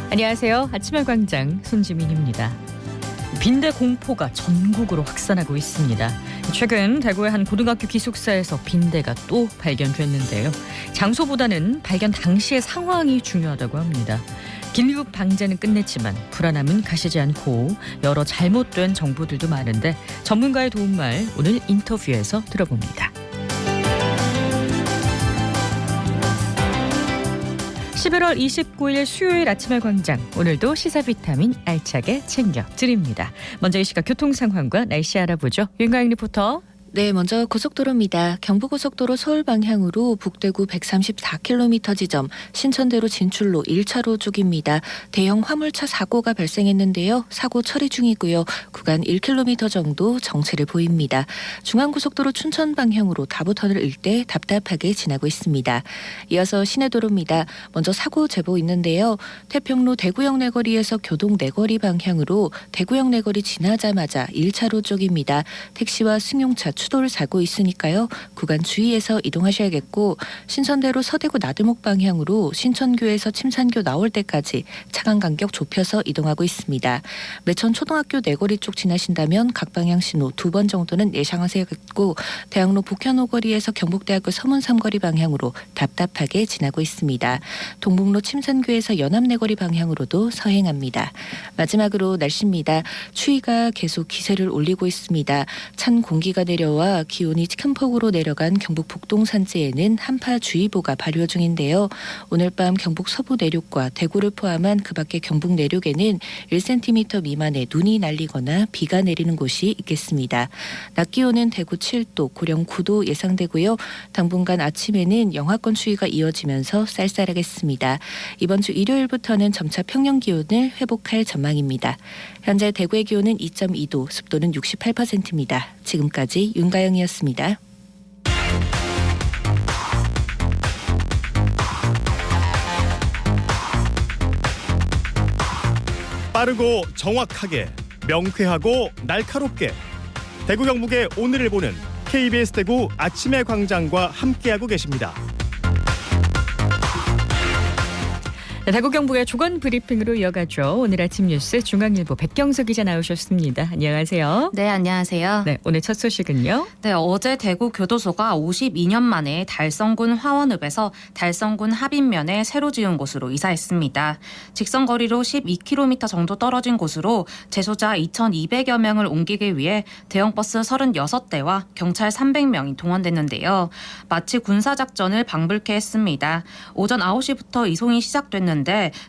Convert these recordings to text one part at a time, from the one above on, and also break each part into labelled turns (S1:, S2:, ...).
S1: 안녕하세요. 아침의 광장 손지민입니다. 빈대 공포가 전국으로 확산하고 있습니다. 최근 대구의 한 고등학교 기숙사에서 빈대가 또 발견됐는데요. 장소보다는 발견 당시의 상황이 중요하다고 합니다. 긴급 방제는 끝냈지만 불안함은 가시지 않고 여러 잘못된 정보들도 많은데 전문가의 도움말 오늘 인터뷰에서 들어봅니다. 11월 29일 수요일 아침의 광장, 오늘도 시사 비타민 알차게 챙겨드립니다. 먼저 이 시각 교통 상황과 날씨 알아보죠. 윤가영 리포터.
S2: 네, 먼저 고속도로입니다. 경부고속도로 서울 방향으로 북대구 134km 지점 신천대로 진출로 1차로 쪽입니다. 대형 화물차 사고가 발생했는데요. 사고 처리 중이고요. 구간 1km 정도 정체를 보입니다. 중앙고속도로 춘천 방향으로 다부터널 일대 답답하게 지나고 있습니다. 이어서 시내도로입니다. 먼저 사고 제보 있는데요. 태평로 대구역 내거리에서 교동 내거리 방향으로 대구역 내거리 지나자마자 1차로 쪽입니다. 택시와 승용차 추돌 사고 있으니까요. 구간 주의해서 이동하셔야겠고, 신천대로 서대구 나들목 방향으로 신천교에서 침산교 나올 때까지 차간 간격 좁혀서 이동하고 있습니다. 매천 초등학교 내거리 쪽 지나신다면 각 방향 신호 2번 정도는 예상하셔야겠고, 대학로 북현호 거리에서 경북대학교 서문 3거리 방향으로 답답하게 지나고 있습니다. 동북로 침산교에서 연암 내거리 방향으로도 서행합니다. 마지막으로 날씨입니다. 추위가 계속 기세를 올리고 있습니다. 찬 공기가 내려와 기온이 큰 폭으로 내려간 경북 북동 산지에는 한파주의보가 발효 중인데요. 오늘 밤 경북 서부 내륙과 대구를 포함한 그 밖의 경북 내륙에는 1cm 미만의 눈이 날리거나 비가 내리는 곳이 있겠습니다. 낮 기온은 대구 7도, 고령 9도 예상되고요. 당분간 아침에는 영하권 추위가 이어지면서 쌀쌀하겠습니다. 이번 주 일요일부터는 점차 평년 기온을 회복할 전망입니다. 현재 대구의 기온은 2.2도, 습도는 68%입니다. 지금까지 윤가영이었습니다.
S3: 빠르고 정확하게, 명쾌하고 날카롭게 대구 경북의 오늘을 보는 KBS 대구 아침의 광장과 함께하고 계십니다.
S1: 대구 경북의 조건 브리핑으로 이어가죠. 오늘 아침 뉴스 중앙일보 백경서 기자 나오셨습니다. 안녕하세요.
S4: 네, 안녕하세요.
S1: 네, 오늘 첫 소식은요.
S4: 네, 어제 대구 교도소가 52년 만에 달성군 화원읍에서 달성군 합인면에 새로 지은 곳으로 이사했습니다. 직선거리로 12km 정도 떨어진 곳으로 재소자 2,200여 명을 옮기기 위해 대형버스 36대와 경찰 300명이 동원됐는데요. 마치 군사작전을 방불케 했습니다. 오전 9시부터 이송이 시작됐는데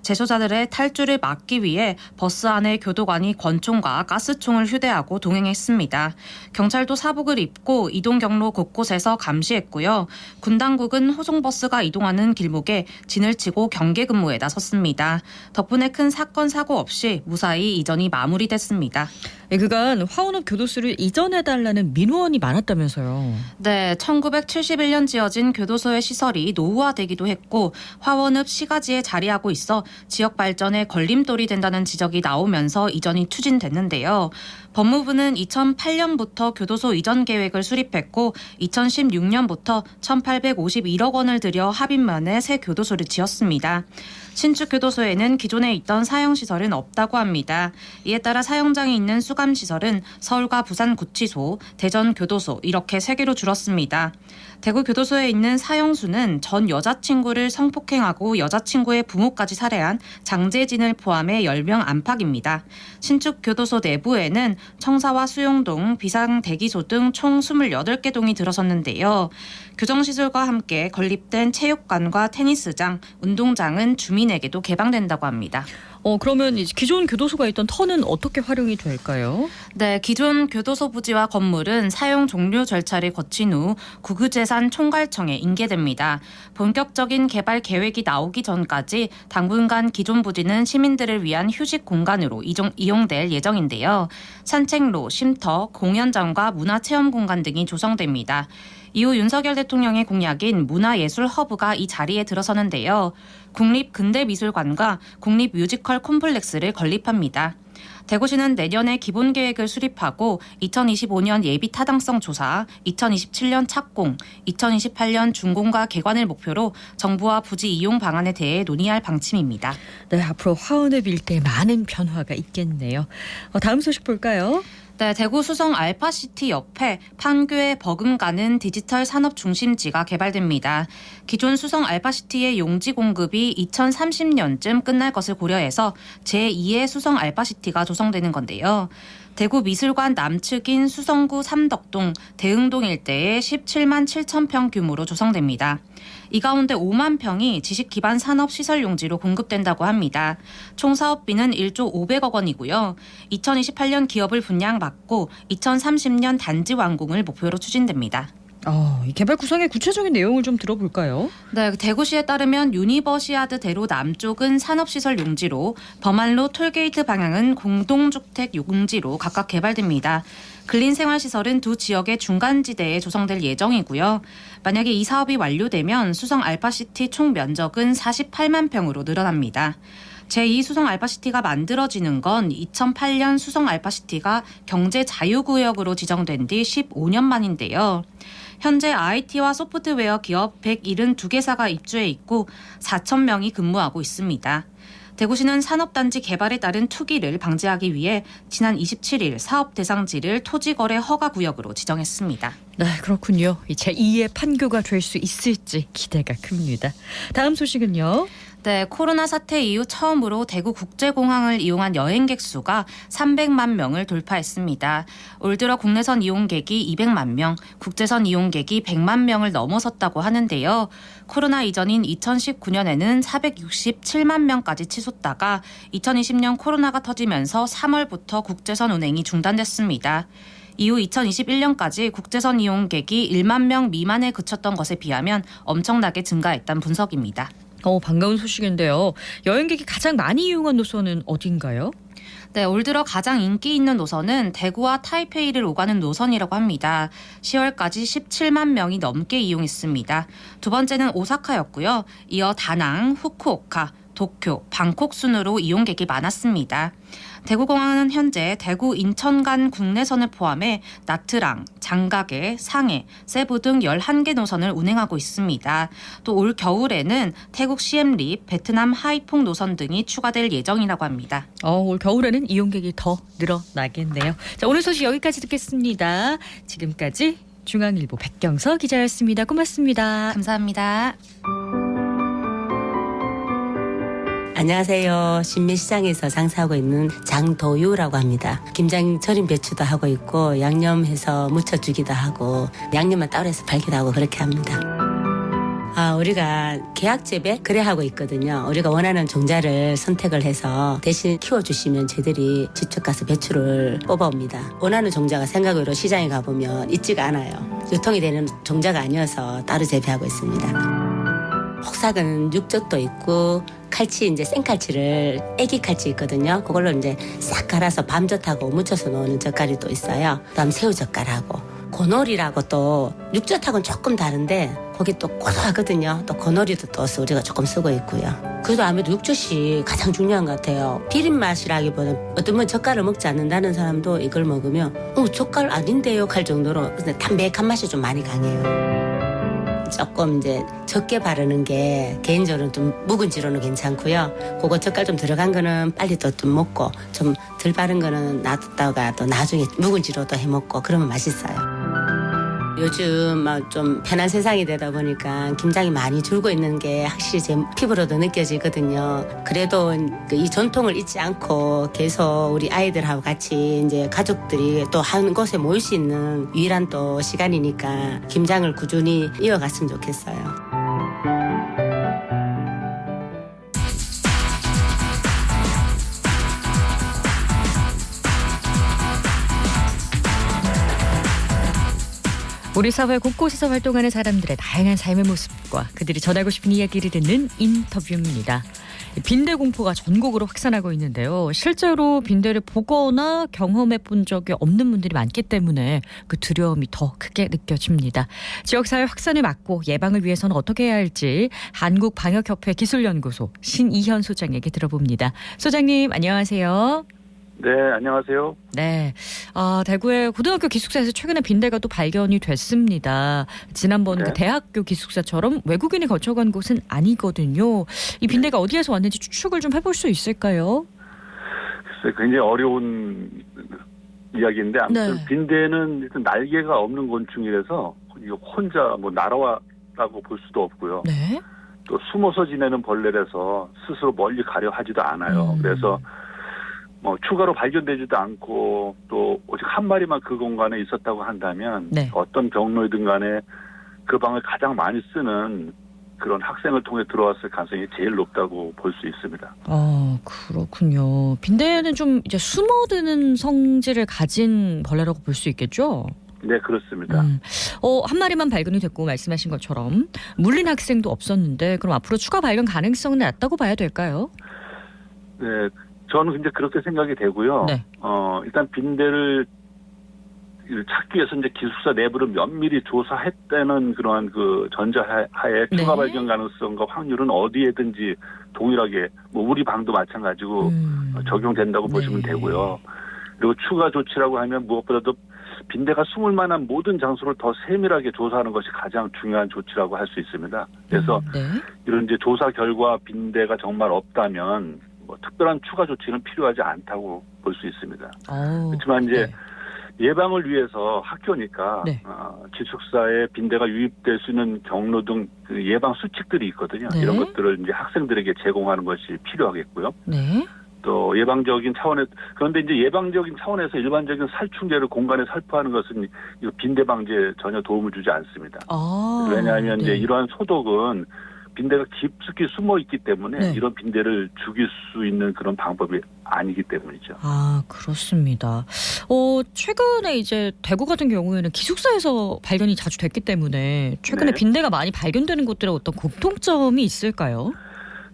S4: 재소자들의 탈주를 막기 위해 버스 안에 교도관이 권총과 가스총을 휴대하고 동행했습니다. 경찰도 사복을 입고 이동 경로 곳곳에서 감시했고요. 군 당국은 호송버스가 이동하는 길목에 진을 치고 경계 근무에 나섰습니다. 덕분에 큰 사건 사고 없이 무사히 이전이 마무리됐습니다.
S1: 그간 화원읍 교도소를 이전해달라는 민원이 많았다면서요.
S4: 네, 1971년 지어진 교도소의 시설이 노후화되기도 했고 화원읍 시가지에 자리하고 있어 지역 발전에 걸림돌이 된다는 지적이 나오면서 이전이 추진됐는데요. 법무부는 2008년부터 교도소 이전 계획을 수립했고 2016년부터 1,851억 원을 들여 합인면에 새 교도소를 지었습니다. 신축 교도소에는 기존에 있던 사형시설은 없다고 합니다. 이에 따라 사형장이 있는 수감시설은 서울과 부산구치소, 대전교도소 이렇게 3개로 줄었습니다. 대구 교도소에 있는 사형수는 전 여자친구를 성폭행하고 여자친구의 부모까지 살해한 장재진을 포함해 10명 안팎입니다. 신축 교도소 내부에는 청사와 수용동, 비상대기소 등 총 28개 동이 들어섰는데요. 교정시설과 함께 건립된 체육관과 테니스장, 운동장은 주민에게도 개방된다고 합니다.
S1: 그러면 이제 기존 교도소가 있던 터는 어떻게 활용이 될까요?
S4: 네, 기존 교도소 부지와 건물은 사용 종료 절차를 거친 후 국유재산 총괄청에 인계됩니다. 본격적인 개발 계획이 나오기 전까지 당분간 기존 부지는 시민들을 위한 휴식 공간으로 이용될 예정인데요. 산책로, 쉼터, 공연장과 문화체험 공간 등이 조성됩니다. 이후 윤석열 대통령의 공약인 문화예술 허브가 이 자리에 들어서는데요. 국립근대미술관과 국립뮤지컬 콤플렉스를 건립합니다. 대구시는 내년에 기본계획을 수립하고 2025년 예비 타당성 조사, 2027년 착공, 2028년 준공과 개관을 목표로 정부와 부지 이용 방안에 대해 논의할 방침입니다.
S1: 네, 앞으로 화원읍 일대에 많은 변화가 있겠네요. 다음 소식 볼까요?
S4: 네, 대구 수성 알파시티 옆에 판교에 버금가는 디지털 산업 중심지가 개발됩니다. 기존 수성 알파시티의 용지 공급이 2030년쯤 끝날 것을 고려해서 제2의 수성 알파시티가 조성되는 건데요. 대구 미술관 남측인 수성구 삼덕동, 대흥동 일대에 17만 7천 평 규모로 조성됩니다. 이 가운데 5만 평이 지식 기반 산업 시설 용지로 공급된다고 합니다. 총 사업비는 1조 500억 원이고요. 2028년 기업을 분양 받고 2030년 단지 완공을 목표로 추진됩니다.
S1: 이 개발 구상의 구체적인 내용을 좀 들어볼까요?
S4: 네, 대구시에 따르면 유니버시아드대로 남쪽은 산업시설 용지로 범안로 톨게이트 방향은 공동주택 용지로 각각 개발됩니다. 근린생활시설은 두 지역의 중간지대에 조성될 예정이고요. 만약에 이 사업이 완료되면 수성 알파시티 총 면적은 48만 평으로 늘어납니다. 제2 수성 알파시티가 만들어지는 건 2008년 수성 알파시티가 경제 자유구역으로 지정된 뒤 15년 만인데요. 현재 IT와 소프트웨어 기업 172개사가 입주해 있고 4천 명이 근무하고 있습니다. 대구시는 산업단지 개발에 따른 투기를 방지하기 위해 지난 27일 사업 대상지를 토지거래 허가구역으로 지정했습니다.
S1: 네, 그렇군요. 제2의 판교가 될 수 있을지 기대가 큽니다. 다음 소식은요?
S4: 네, 코로나 사태 이후 처음으로 대구 국제공항을 이용한 여행객 수가 300만 명을 돌파했습니다. 올 들어 국내선 이용객이 200만 명, 국제선 이용객이 100만 명을 넘어섰다고 하는데요. 코로나 이전인 2019년에는 467만 명까지 치솟다가 2020년 코로나가 터지면서 3월부터 국제선 운행이 중단됐습니다. 이후 2021년까지 국제선 이용객이 1만 명 미만에 그쳤던 것에 비하면 엄청나게 증가했다는 분석입니다.
S1: 반가운 소식인데요. 여행객이 가장 많이 이용한 노선은 어딘가요?
S4: 네, 올 들어 가장 인기 있는 노선은 대구와 타이페이를 오가는 노선이라고 합니다. 10월까지 17만 명이 넘게 이용했습니다. 두 번째는 오사카였고요. 이어 다낭, 후쿠오카, 도쿄, 방콕 순으로 이용객이 많았습니다. 대구공항은 현재 대구 인천 간 국내선을 포함해 나트랑, 장가계, 상해, 세부 등 11개 노선을 운행하고 있습니다. 또 올 겨울에는 태국 시엠립, 베트남 하이퐁 노선 등이 추가될 예정이라고 합니다.
S1: 올 겨울에는 이용객이 더 늘어나겠네요. 자, 오늘 소식 여기까지 듣겠습니다. 지금까지 중앙일보 백경서 기자였습니다. 고맙습니다.
S4: 감사합니다.
S5: 안녕하세요. 신미시장에서 장사하고 있는 장도유라고 합니다. 김장 절임 배추도 하고 있고 양념해서 무쳐주기도 하고 양념만 따로 해서 팔기도 하고 그렇게 합니다. 우리가 계약재배 그래 하고 있거든요. 우리가 원하는 종자를 선택을 해서 대신 키워주시면 저희들이 직접 가서 배추를 뽑아옵니다. 원하는 종자가 생각으로 시장에 가보면 있지가 않아요. 유통이 되는 종자가 아니어서 따로 재배하고 있습니다. 혹삭은 육젓도 있고 칼치 이제 생칼치를 애기 칼치 있거든요. 그걸로 이제 싹 갈아서 밤젓하고 무쳐서 놓는 젓갈이 또 있어요. 그다음 새우젓갈하고 고놀이라고 또 육젓하고는 조금 다른데 거기 또 고소하거든요. 또 고놀이도 또 우리가 조금 쓰고 있고요. 그래도 아무래도 육젓이 가장 중요한 것 같아요. 비린 맛이라기보다는 어떤 분 젓갈을 먹지 않는다는 사람도 이걸 먹으면 젓갈 아닌데요 할 정도로 담백한 맛이 좀 많이 강해요. 조금 이제 적게 바르는 게 개인적으로는 좀 묵은지로는 괜찮고요. 그거 젓갈 좀 들어간 거는 빨리 또 좀 먹고 좀 덜 바른 거는 놔뒀다가 또 나중에 묵은지로 또 해 먹고 그러면 맛있어요. 요즘 막 좀 편한 세상이 되다 보니까 김장이 많이 줄고 있는 게 확실히 제 피부로도 느껴지거든요. 그래도 이 전통을 잊지 않고 계속 우리 아이들하고 같이 이제 가족들이 또 한 곳에 모일 수 있는 유일한 또 시간이니까 김장을 꾸준히 이어갔으면 좋겠어요.
S1: 우리 사회 곳곳에서 활동하는 사람들의 다양한 삶의 모습과 그들이 전하고 싶은 이야기를 듣는 인터뷰입니다. 빈대 공포가 전국으로 확산하고 있는데요. 실제로 빈대를 보거나 경험해 본 적이 없는 분들이 많기 때문에 그 두려움이 더 크게 느껴집니다. 지역사회 확산을 막고 예방을 위해서는 어떻게 해야 할지 한국방역협회 기술연구소 신이현 소장에게 들어봅니다. 소장님 안녕하세요.
S6: 네, 안녕하세요.
S1: 네. 대구의 고등학교 기숙사에서 최근에 빈대가 또 발견이 됐습니다. 지난번
S6: 네.
S1: 그 대학교 기숙사처럼 외국인이 거쳐간 곳은 아니거든요. 이 빈대가 어디에서 왔는지 추측을 좀 해볼 수 있을까요?
S6: 글쎄, 굉장히 어려운 이야기인데 아무튼
S1: 네.
S6: 빈대는 일단 날개가 없는 곤충이라서 이거 혼자 뭐 날아왔다고 볼 수도 없고요.
S1: 네.
S6: 또 숨어서 지내는 벌레라서 스스로 멀리 가려 하지도 않아요. 그래서 뭐 추가로 발견되지도 않고 또 오직 한 마리만 그 공간에 있었다고 한다면
S1: 네.
S6: 어떤 경로이든 간에 그 방을 가장 많이 쓰는 그런 학생을 통해 들어왔을 가능성이 제일 높다고 볼 수 있습니다.
S1: 그렇군요. 빈대는 좀 이제 숨어드는 성질을 가진 벌레라고 볼 수 있겠죠?
S6: 네, 그렇습니다.
S1: 한 마리만 발견이 됐고 말씀하신 것처럼 물린 학생도 없었는데 그럼 앞으로 추가 발견 가능성은 낮다고 봐야 될까요?
S6: 네, 저는 이제 그렇게 생각이 되고요.
S1: 네.
S6: 일단 빈대를 찾기 위해서 이제 기숙사 내부를 면밀히 조사했다는 그러한 그 전제하에
S1: 네.
S6: 추가 발견 가능성과 확률은 어디에든지 동일하게 뭐 우리 방도 마찬가지고 적용된다고
S1: 네.
S6: 보시면 되고요. 그리고 추가 조치라고 하면 무엇보다도 빈대가 숨을 만한 모든 장소를 더 세밀하게 조사하는 것이 가장 중요한 조치라고 할 수 있습니다. 그래서
S1: 네.
S6: 이런 이제 조사 결과 빈대가 정말 없다면 뭐 특별한 추가 조치는 필요하지 않다고 볼 수 있습니다. 그렇지만 이제 예방을 위해서 학교니까
S1: 네.
S6: 기숙사에 빈대가 유입될 수 있는 경로 등 그 예방 수칙들이 있거든요.
S1: 네.
S6: 이런 것들을 이제 학생들에게 제공하는 것이 필요하겠고요.
S1: 네.
S6: 또 예방적인 차원에 그런데 이제 예방적인 차원에서 일반적인 살충제를 공간에 살포하는 것은 이 빈대 방지에 전혀 도움을 주지 않습니다. 왜냐하면 이제 이러한 소독은 빈대가 깊숙이 숨어 있기 때문에
S1: 네.
S6: 이런 빈대를 죽일 수 있는 그런 방법이 아니기 때문이죠.
S1: 그렇습니다. 최근에 이제 대구 같은 경우에는 기숙사에서 발견이 자주 됐기 때문에 최근에
S6: 네.
S1: 빈대가 많이 발견되는 곳들의 어떤 공통점이 있을까요?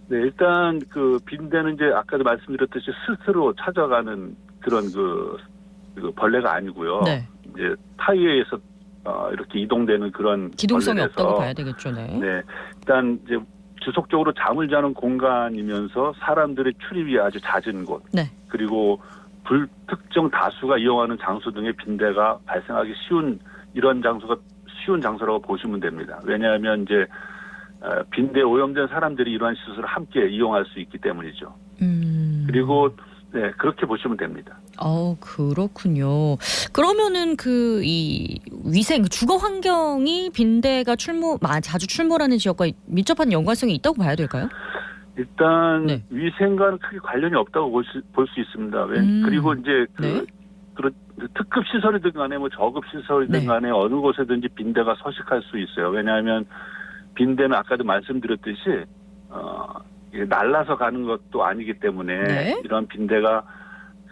S6: 네, 일단 그 빈대는 이제 아까도 말씀드렸듯이 스스로 찾아가는 그런 그 벌레가 아니고요.
S1: 네.
S6: 이제 타이에서 이렇게 이동되는 그런
S1: 기동성이
S6: 벌레라서
S1: 없다고 봐야 되겠죠. 네.
S6: 네, 일단 이제 지속적으로 잠을 자는 공간이면서 사람들의 출입이 아주 잦은 곳,
S1: 네.
S6: 그리고 불특정 다수가 이용하는 장소 등의 빈대가 발생하기 쉬운 이런 장소가 쉬운 장소라고 보시면 됩니다. 왜냐하면 이제 빈대 오염된 사람들이 이러한 시설을 함께 이용할 수 있기 때문이죠. 그리고 네, 그렇게 보시면 됩니다.
S1: 그렇군요. 그러면은 이 위생, 주거 환경이 빈대가 자주 출몰하는 지역과 밀접한 연관성이 있다고 봐야 될까요?
S6: 일단
S1: 네.
S6: 위생과는 크게 관련이 없다고 볼 수 있습니다. 그리고 이제
S1: 네.
S6: 특급 시설이든 간에 뭐 저급 시설이든
S1: 네.
S6: 간에 어느 곳에든지 빈대가 서식할 수 있어요. 왜냐하면 빈대는 아까도 말씀드렸듯이 이게 날라서 가는 것도 아니기 때문에
S1: 네.
S6: 이런 빈대가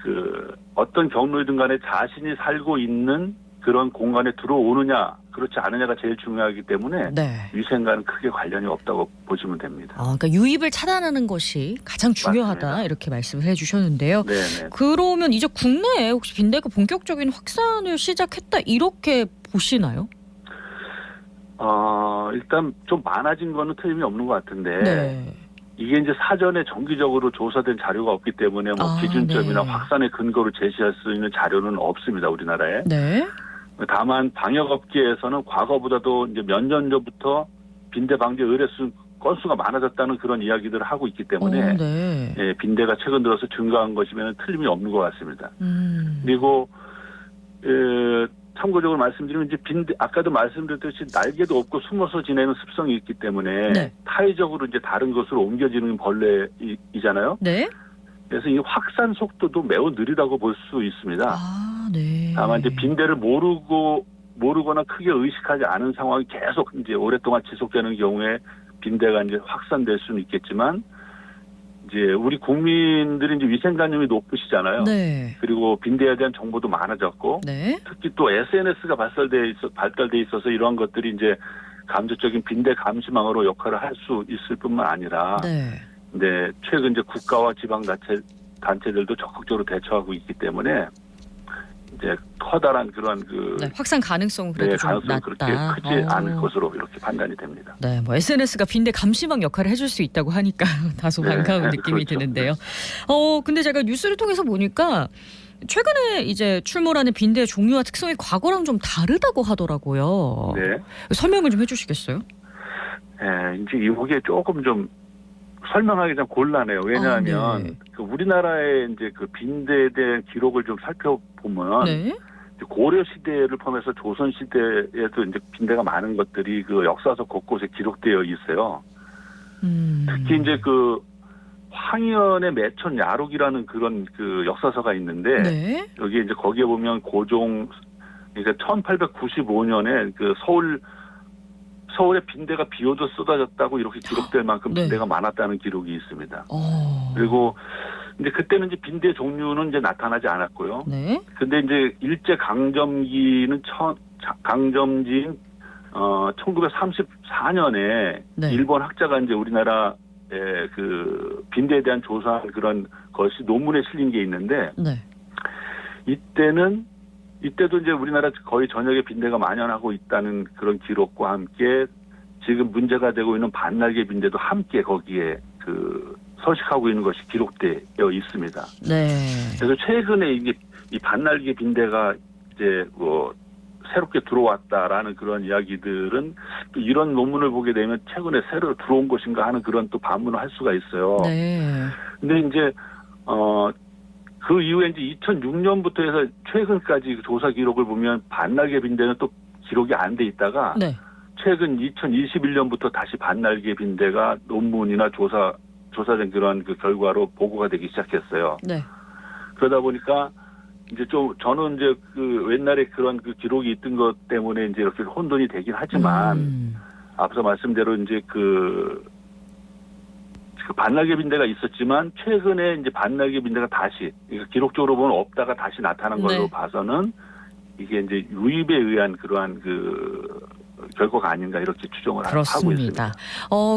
S6: 그 어떤 경로이든 간에 자신이 살고 있는 그런 공간에 들어오느냐 그렇지 않느냐가 제일 중요하기 때문에
S1: 네.
S6: 위생과는 크게 관련이 없다고 보시면 됩니다.
S1: 그러니까 유입을 차단하는 것이 가장 중요하다
S6: 맞습니다.
S1: 이렇게 말씀을 해주셨는데요.
S6: 네네.
S1: 그러면 이제 국내에 혹시 빈대가 본격적인 확산을 시작했다 이렇게 보시나요?
S6: 일단 좀 많아진 거는 틀림이 없는 것 같은데
S1: 네.
S6: 이게 이제 사전에 정기적으로 조사된 자료가 없기 때문에 뭐 기준점이나
S1: 네.
S6: 확산의 근거를 제시할 수 있는 자료는 없습니다, 우리나라에.
S1: 네.
S6: 다만 방역업계에서는 과거보다도 이제 몇 년 전부터 빈대 방지 의뢰수 건수가 많아졌다는 그런 이야기들을 하고 있기 때문에
S1: 네.
S6: 예, 빈대가 최근 들어서 증가한 것이면 틀림이 없는 것 같습니다. 그리고 참고적으로 말씀드리면 이제 빈대 아까도 말씀드렸듯이 날개도 없고 숨어서 지내는 습성이 있기 때문에
S1: 네.
S6: 타이적으로 이제 다른 곳으로 옮겨지는 벌레이잖아요.
S1: 네.
S6: 그래서 이 확산 속도도 매우 느리다고 볼 수 있습니다.
S1: 네.
S6: 다만 이제 빈대를 모르거나 크게 의식하지 않은 상황이 계속 이제 오랫동안 지속되는 경우에 빈대가 이제 확산될 수는 있겠지만 이제 우리 국민들이 이제 위생관념이 높으시잖아요.
S1: 네.
S6: 그리고 빈대에 대한 정보도 많아졌고
S1: 네.
S6: 특히 또 SNS가 발달돼 있어서 이러한 것들이 이제 간접적인 빈대 감시망으로 역할을 할 수 있을 뿐만 아니라
S1: 네.
S6: 네, 최근 이제 국가와 지방 단체들도 적극적으로 대처하고 있기 때문에 이제 커다란 그런 그
S1: 네, 확산 가능성은 그래도 좀
S6: 가능성이
S1: 낮다.
S6: 그렇게 크지 않을 것으로 이렇게 판단이 됩니다.
S1: 네, 뭐 SNS가 빈대 감시망 역할을 해줄 수 있다고 하니까 다소 반가운 느낌이
S6: 그렇죠.
S1: 드는데요. 근데 제가 뉴스를 통해서 보니까 최근에 이제 출몰하는 빈대의 종류와 특성이 과거랑 좀 다르다고 하더라고요.
S6: 네.
S1: 설명을 좀 해주시겠어요?
S6: 이제 이게 조금 좀 설명하기 좀 곤란해요. 왜냐하면
S1: 네.
S6: 그 우리나라의 이제 그 빈대에 대한 기록을 좀 살펴보면
S1: 네.
S6: 고려 시대를 포함해서 조선 시대에도 이제 빈대가 많은 것들이 그 역사서 곳곳에 기록되어 있어요. 특히 이제 그 황현의 매천 야록이라는 그런 그 역사서가 있는데
S1: 네.
S6: 여기 이제 거기에 보면 고종 그러니까 1895년에 그 서울에 빈대가 비 오듯 쏟아졌다고 이렇게 기록될 만큼
S1: 네.
S6: 빈대가 많았다는 기록이 있습니다.
S1: 어.
S6: 그리고 이제 그때는 이제 빈대 종류는 이제 나타나지 않았고요.
S1: 네.
S6: 근데 이제 일제 강점기는 강점기인 1934년에
S1: 네.
S6: 일본 학자가 이제 우리나라의 그 빈대에 대한 조사한 그런 것이 논문에 실린 게 있는데
S1: 네.
S6: 이때도 이제 우리나라 거의 전역에 빈대가 만연하고 있다는 그런 기록과 함께 지금 문제가 되고 있는 반날개 빈대도 함께 거기에 그 서식하고 있는 것이 기록되어 있습니다.
S1: 네.
S6: 그래서 최근에 이게 이 반날개 빈대가 이제 뭐 새롭게 들어왔다라는 그런 이야기들은 또 이런 논문을 보게 되면 최근에 새로 들어온 것인가 하는 그런 또 반문을 할 수가 있어요.
S1: 네.
S6: 근데 이제 그 이후에 이제 2006년부터 해서 최근까지 조사 기록을 보면 반날개 빈대는 또 기록이 안 돼 있다가
S1: 네.
S6: 최근 2021년부터 다시 반날개 빈대가 논문이나 조사된 그런 그 결과로 보고가 되기 시작했어요.
S1: 네.
S6: 그러다 보니까 이제 좀 저는 이제 그 옛날에 그런 그 기록이 있던 것 때문에 이제 이렇게 혼돈이 되긴 하지만 앞서 말씀대로 이제 그 반날개 빈대가 있었지만 최근에 이제 반날개 빈대가 다시 기록적으로 보면 없다가 다시 나타난 걸로
S1: 네.
S6: 봐서는 이게 이제 유입에 의한 그러한 그 결과가 아닌가 이렇게 추정을 하고 있습니다.
S1: 그렇습니다.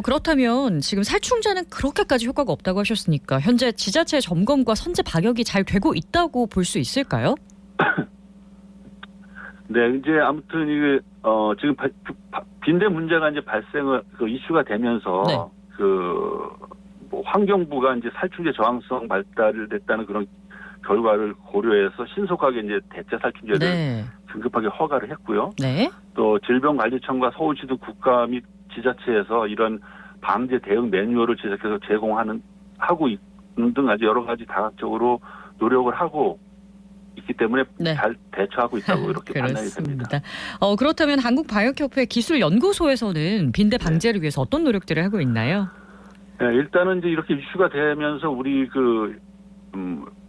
S1: 그렇다면 지금 살충제는 그렇게까지 효과가 없다고 하셨으니까 현재 지자체 점검과 선제 방역이 잘 되고 있다고 볼 수 있을까요?
S6: 네, 이제 아무튼 이게 지금 빈대 문제가 이제 그 이슈가 되면서
S1: 네.
S6: 뭐 환경부가 이제 살충제 저항성 발달됐다는 그런 결과를 고려해서 신속하게 이제 대체 살충제를
S1: 네.
S6: 긴급하게 허가를 했고요.
S1: 네.
S6: 또 질병관리청과 서울시 등 국가 및 지자체에서 이런 방제 대응 매뉴얼을 제작해서 하고 있는 등 아주 여러 가지 다각적으로 노력을 하고 있기 때문에
S1: 네.
S6: 잘 대처하고 있다고 이렇게 판단이 됩니다.
S1: 그렇습니다. 그렇다면 한국방역협회 기술연구소에서는 빈대 방제를 위해서 어떤 노력들을 하고 있나요?
S6: 네, 일단은 이제 이렇게 이슈가 되면서 우리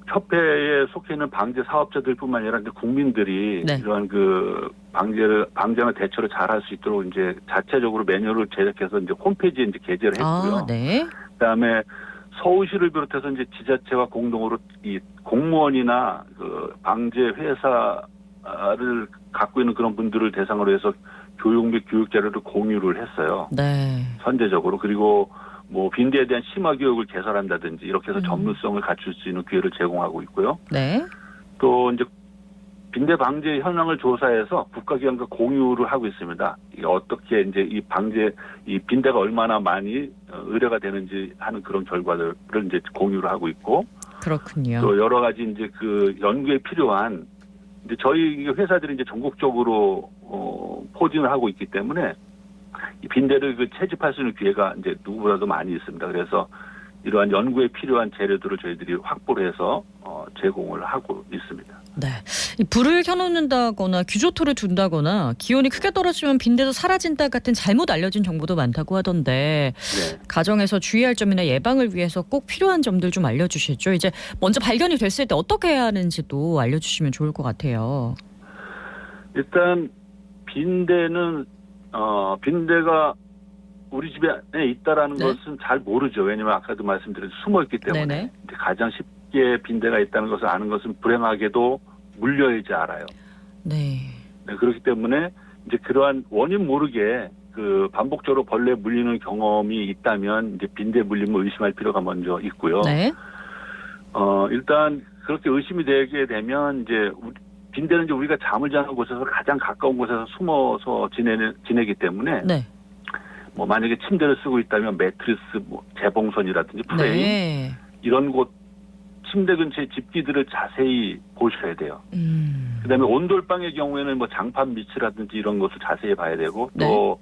S6: 협회에 속해 있는 방제 사업자들뿐만 아니라 이제 국민들이
S1: 네.
S6: 이런 그 방제나 대처를 잘할 수 있도록 이제 자체적으로 매뉴얼을 제작해서 이제 홈페이지에 이제 게재를 했고요.
S1: 네.
S6: 그다음에 서울시를 비롯해서 이제 지자체와 공동으로 이 공무원이나 그 방제 회사를 갖고 있는 그런 분들을 대상으로 해서 교육 및 교육 자료를 공유를 했어요.
S1: 네.
S6: 선제적으로. 그리고 뭐 빈대에 대한 심화 교육을 개설한다든지 이렇게 해서 전문성을 갖출 수 있는 기회를 제공하고 있고요.
S1: 네.
S6: 또 이제 빈대 방제 현황을 조사해서 국가기관과 공유를 하고 있습니다. 이게 어떻게 이제 이 빈대가 얼마나 많이 의뢰가 되는지 하는 그런 결과들을 이제 공유를 하고 있고.
S1: 그렇군요.
S6: 또 여러 가지 이제 그 연구에 필요한 이제 저희 회사들이 이제 전국적으로 포진을 하고 있기 때문에 이 빈대를 채집할 수 있는 기회가 이제 누구보다도 많이 있습니다. 그래서 이러한 연구에 필요한 재료들을 저희들이 확보를 해서 제공을 하고 있습니다.
S1: 네, 이 불을 켜놓는다거나 규조토를 둔다거나 기온이 크게 떨어지면 빈대도 사라진다 같은 잘못 알려진 정보도 많다고 하던데
S6: 네.
S1: 가정에서 주의할 점이나 예방을 위해서 꼭 필요한 점들 좀 알려주시죠. 이제 먼저 발견이 됐을 때 어떻게 해야 하는지도 알려주시면 좋을 것 같아요.
S6: 일단 빈대는 빈대가 우리 집에 있다라는
S1: 네.
S6: 것은 잘 모르죠. 왜냐하면 아까도 말씀드린 숨어 있기 때문에
S1: 네네.
S6: 이제 가장 쉽게 빈대가 있다는 것을 아는 것은 불행하게도 물려야지 알아요.
S1: 네.
S6: 네, 그렇기 때문에 이제 그러한 원인 모르게 그 반복적으로 벌레 물리는 경험이 있다면 이제 빈대 물림을 의심할 필요가 먼저 있고요.
S1: 네.
S6: 일단 그렇게 의심이 되게 되면 이제 빈대는 이제 우리가 잠을 자는 곳에서 가장 가까운 곳에서 숨어서 지내기 때문에
S1: 네.
S6: 뭐 만약에 침대를 쓰고 있다면 매트리스, 뭐 재봉선이라든지 프레임
S1: 네.
S6: 이런 곳 침대 근처의 집기들을 자세히 보셔야 돼요. 그다음에 온돌방의 경우에는 뭐 장판 밑이라든지 이런 것을 자세히 봐야 되고 또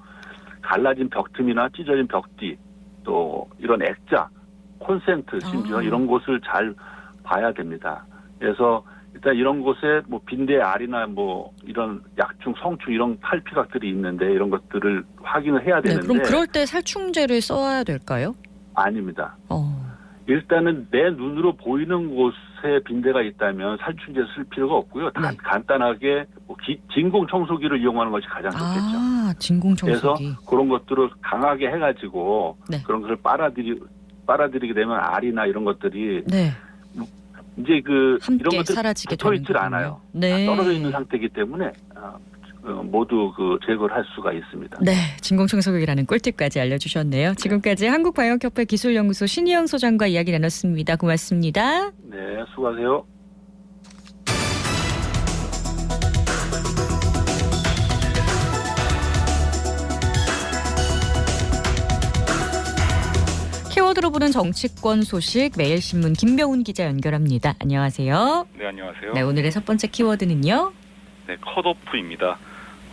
S6: 갈라진 벽틈이나 찢어진 벽뒤 또 이런 액자, 콘센트 심지어 이런 곳을 잘 봐야 됩니다. 그래서 일단 이런 곳에 뭐 빈대 알이나 뭐 이런 약충, 성충 이런 탈피각들이 있는데 이런 것들을 확인을 해야 되는데
S1: 그럼 그럴 때 살충제를 써야 될까요?
S6: 아닙니다. 일단은 내 눈으로 보이는 곳에 빈대가 있다면 살충제 쓸 필요가 없고요. 간단하게 뭐 진공 청소기를 이용하는 것이 가장 좋겠죠.
S1: 진공 청소기.
S6: 그래서 그런 것들을 강하게 해가지고 그런 것을 빨아들이게 되면 알이나 이런 것들이 이제 이런 것들이
S1: 사라지게
S6: 붙어 있질 않아요.
S1: 네.
S6: 떨어져 있는 상태이기 때문에 모두 제거를 할 수가 있습니다.
S1: 네, 진공청소기라는 꿀팁까지 알려주셨네요. 지금까지 한국방역협회 기술연구소 신희영 소장과 이야기 나눴습니다. 고맙습니다.
S6: 네, 수고하세요.
S1: 키워드로 보는 정치권 소식 매일신문 김병훈 기자 연결합니다. 안녕하세요.
S7: 네, 안녕하세요.
S1: 네, 오늘의 첫 번째 키워드는요.
S7: 네, 컷오프입니다.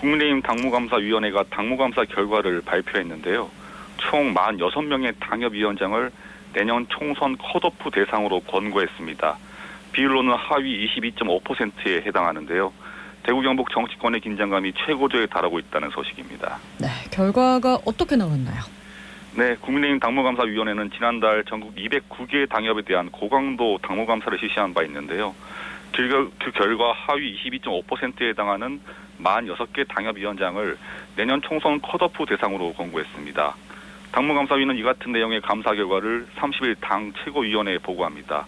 S7: 국민의힘 당무감사위원회가 당무감사 결과를 발표했는데요. 총 46명의 당협위원장을 내년 총선 컷오프 대상으로 권고했습니다. 비율로는 하위 22.5%에 해당하는데요. 대구 경북 정치권의 긴장감이 최고조에 달하고 있다는 소식입니다.
S1: 네, 결과가 어떻게 나왔나요?
S7: 네, 국민의힘 당무감사위원회는 지난달 전국 209개 당협에 대한 고강도 당무감사를 실시한 바 있는데요. 그 결과 하위 22.5%에 해당하는 46개 당협위원장을 내년 총선 컷오프 대상으로 권고했습니다. 당무감사위는 이 같은 내용의 감사 결과를 30일 당 최고위원회에 보고합니다.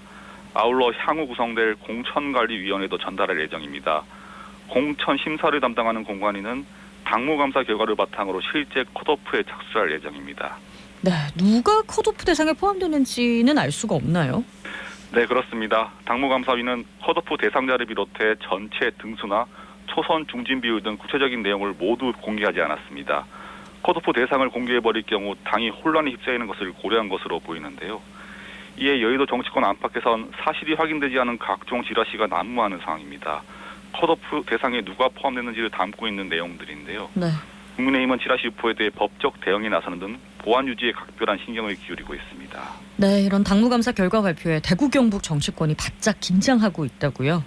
S7: 아울러 향후 구성될 공천관리위원회도 전달할 예정입니다. 공천 심사를 담당하는 공관위는 당무감사 결과를 바탕으로 실제 컷오프에 착수할 예정입니다.
S1: 네, 누가 컷오프 대상에 포함되는지는 알 수가 없나요?
S7: 네, 그렇습니다. 당무감사위는 컷오프 대상자를 비롯해 전체 등수나 초선 중진 비율 등 구체적인 내용을 모두 공개하지 않았습니다. 컷오프 대상을 공개해버릴 경우 당이 혼란에 휩싸이는 것을 고려한 것으로 보이는데요. 이에 여의도 정치권 안팎에선 사실이 확인되지 않은 각종 지라시가 난무하는 상황입니다. 컷오프 대상에 누가 포함됐는지를 담고 있는 내용들인데요.
S1: 네.
S7: 국민의힘은 지라시 유포에 대해 법적 대응에 나서는 등 보안 유지에 각별한 신경을 기울이고 있습니다.
S1: 네, 이런 당무감사 결과 발표에 대구 경북 정치권이 바짝 긴장하고 있다고요?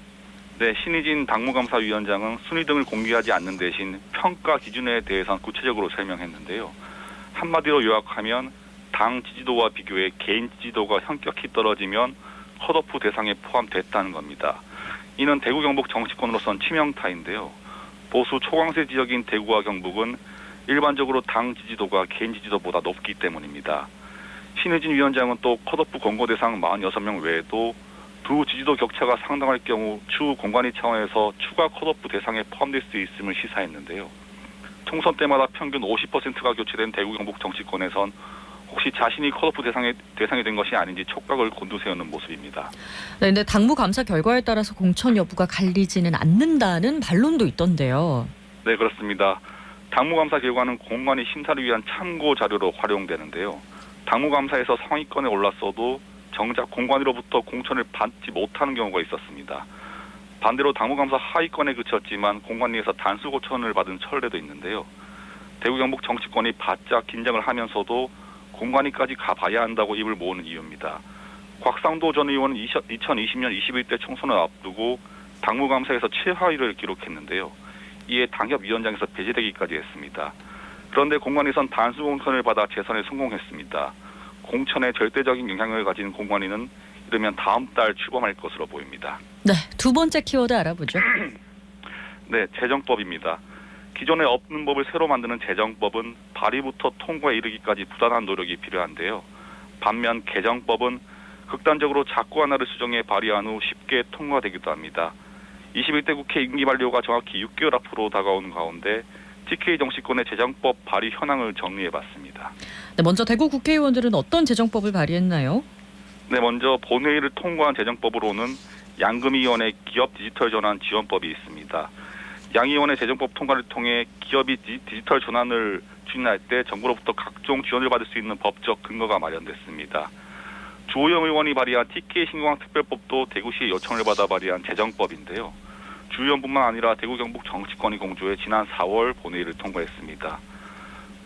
S7: 네, 신희진 당무감사위원장은 순위 등을 공개하지 않는 대신 평가 기준에 대해서는 구체적으로 설명했는데요. 한마디로 요약하면 당 지지도와 비교해 개인 지지도가 현격히 떨어지면 컷오프 대상에 포함됐다는 겁니다. 이는 대구 경북 정치권으로선 치명타인데요. 보수 초강세 지역인 대구와 경북은 일반적으로 당 지지도가 개인 지지도보다 높기 때문입니다. 신혜진 위원장은 또 컷오프 권고 대상 46명 외에도 두 지지도 격차가 상당할 경우 추후 공관위 차원에서 추가 컷오프 대상에 포함될 수 있음을 시사했는데요. 총선 때마다 평균 50%가 교체된 대구 경북 정치권에선 혹시 자신이 컷오프 대상이 된 것이 아닌지 촉각을 곤두세우는 모습입니다.
S1: 네, 근데 당무감사 결과에 따라서 공천 여부가 갈리지는 않는다는 반론도 있던데요.
S7: 네, 그렇습니다. 당무감사 결과는 공관위 심사를 위한 참고 자료로 활용되는데요. 당무감사에서 상위권에 올랐어도 정작 공관위로부터 공천을 받지 못하는 경우가 있었습니다. 반대로 당무감사 하위권에 그쳤지만 공관위에서 단수 공천을 받은 선례도 있는데요. 대구 경북 정치권이 바짝 긴장을 하면서도 공관위까지 가봐야 한다고 입을 모으는 이유입니다. 곽상도 전 의원은 2020년 21대 총선을 앞두고 당무감사에서 최하위를 기록했는데요. 이에 당협위원장에서 배제되기까지 했습니다. 그런데 공관위선 단수 공천을 받아 재선에 성공했습니다. 공천에 절대적인 영향을 가진 공관위는 이르면 다음 달 출범할 것으로 보입니다.
S1: 네, 두 번째 키워드 알아보죠.
S7: 네, 재정법입니다. 기존에 없는 법을 새로 만드는 재정법은 발의부터 통과에 이르기까지 부단한 노력이 필요한데요. 반면 개정법은 극단적으로 자꾸 하나를 수정해 발의한 후 쉽게 통과되기도 합니다. 21대 국회 임기 만료가 정확히 6개월 앞으로 다가오는 가운데 TK 정치권의 재정법 발의 현황을 정리해봤습니다.
S1: 네, 먼저 대구 국회의원들은 어떤 재정법을 발의했나요?
S7: 네, 먼저 본회의를 통과한 재정법으로는 양금위원회 기업 디지털 전환 지원법이 있습니다. 양위원회 재정법 통과를 통해 기업이 디지털 전환을 추진할 때 정부로부터 각종 지원을 받을 수 있는 법적 근거가 마련됐습니다. 주호영 의원이 발의한 TK 신공항 특별법도 대구시의 요청을 받아 발의한 재정법인데요. 주 의원뿐만 아니라 대구 경북 정치권이 공조해 지난 4월 본회의를 통과했습니다.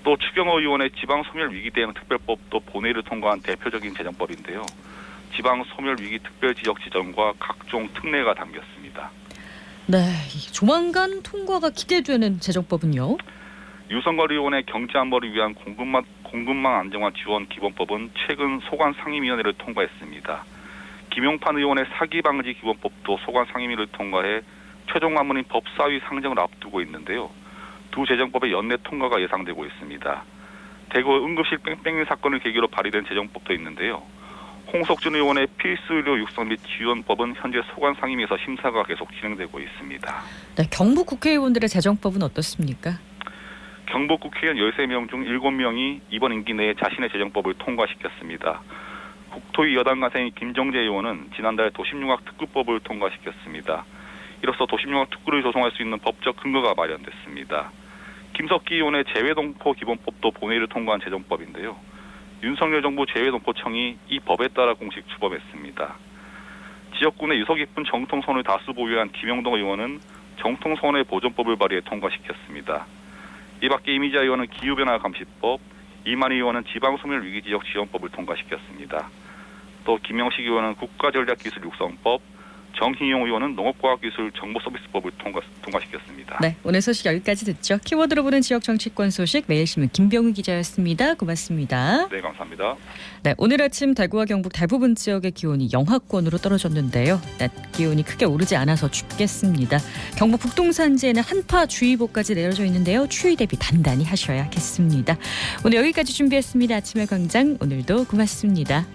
S7: 또 추경호 의원의 지방소멸위기 대응 특별법도 본회의를 통과한 대표적인 재정법인데요. 지방소멸위기 특별지역 지정과 각종 특례가 담겼습니다.
S1: 네, 조만간 통과가 기대되는 재정법은요?
S7: 유성걸 의원의 경제안보를 위한 공급망 안정화 지원 기본법은 최근 소관상임위원회를 통과했습니다. 김용판 의원의 사기방지 기본법도 소관상임위를 통과해 최종 안문인 법사위 상정을 앞두고 있는데요. 두 재정법의 연내 통과가 예상되고 있습니다. 대구 응급실 뺑뺑이 사건을 계기로 발의된 재정법도 있는데요. 홍석준 의원의 필수의료 육성 및 지원법은 현재 소관상임위에서 심사가 계속 진행되고 있습니다.
S1: 네, 경북 국회의원들의 재정법은 어떻습니까?
S7: 경북 국회의원 13명 중 7명이 이번 임기 내에 자신의 재정법을 통과시켰습니다. 국토위 여당 간사인 김정재 의원은 지난달 도심융합 특구법을 통과시켰습니다. 이로써 도심융합 특구를 조성할 수 있는 법적 근거가 마련됐습니다. 김석기 의원의 재외동포 기본법도 본회의를 통과한 재정법인데요. 윤석열 정부 재외동포청이 이 법에 따라 공식 출범했습니다. 지역군의 유서 깊은 정통선을 다수 보유한 김영동 의원은 정통선의 보존법을 발의해 통과시켰습니다. 이밖에 이미자 의원은 기후변화 감시법, 이만희 의원은 지방소멸위기지역 지원법을 통과시켰습니다. 또 김영식 의원은 국가전략기술 육성법, 정희용 의원은 농업과학기술 정보서비스법을 통과시켰습니다.
S1: 네, 오늘 소식 여기까지 듣죠. 키워드로 보는 지역 정치권 소식 매일신문 김병우 기자였습니다. 고맙습니다.
S7: 네, 감사합니다.
S1: 네, 오늘 아침 대구와 경북 대부분 지역의 기온이 영하권으로 떨어졌는데요. 낮 기온이 크게 오르지 않아서 춥겠습니다. 경북 북동산지에는 한파주의보까지 내려져 있는데요. 추위 대비 단단히 하셔야겠습니다. 오늘 여기까지 준비했습니다. 아침의 광장 오늘도 고맙습니다.